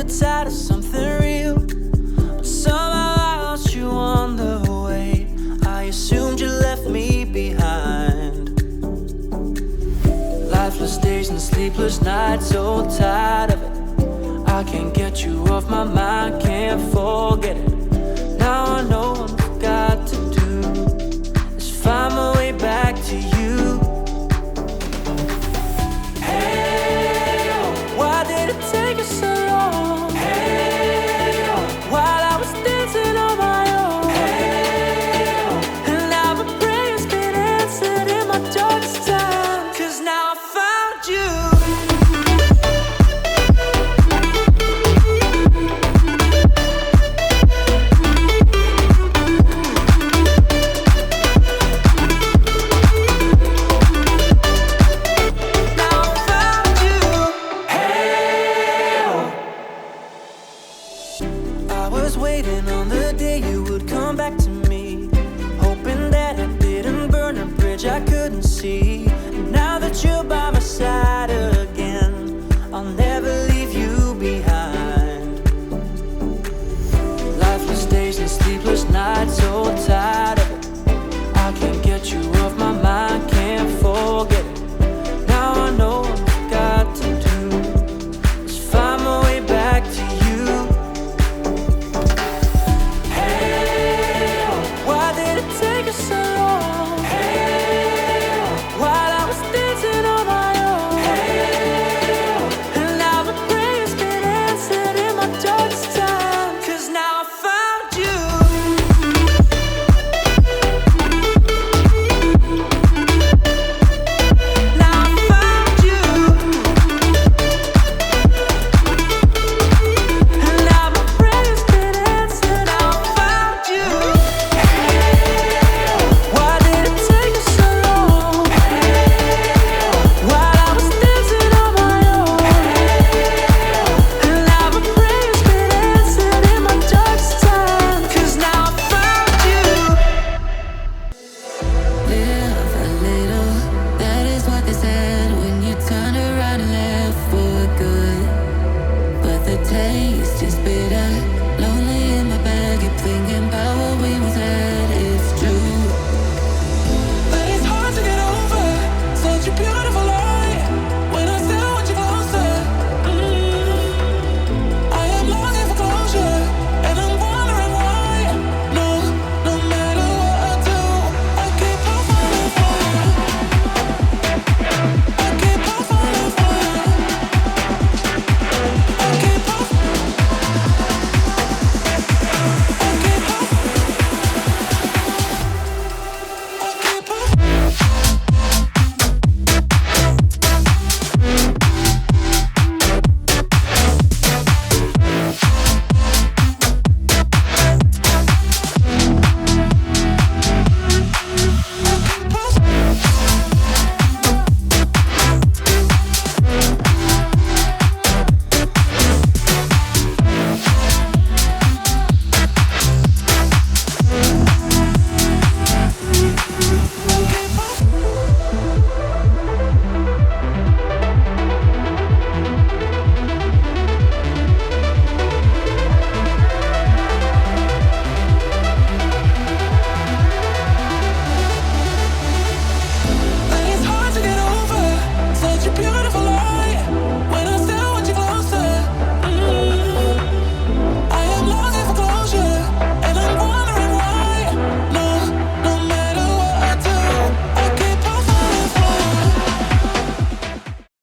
the tide of something real, but somehow I lost you on the way. I assumed you left me behind. Lifeless days and sleepless nights, so tired of it. I can't get you off my mind, can't forget it. Now I know what I've got to do is find my way back to you. Hey, oh, why did it take us so long? Hey, oh, while I was dancing on my own. Hey, oh, and now my prayers been answered in my darkest time. 'Cause now I found you. Waiting on the day you would come back to me, hoping that I didn't burn a bridge I couldn't see. And now that you're by my side again, I'll never leave you behind. Lifeless days and sleepless nights, so tired of it. I can't get you off my mind, can't forget it. Now I know what I've got to do is find my way back to you. Take us so long. Hey, while I was dancing on my own. Hey, and now my prayers been answered in my darkest time. 'Cause now I found you. Now I found you. And now my prayers been answered. Now I found you. Taste is bitter, lonely in my bed, keep thinking about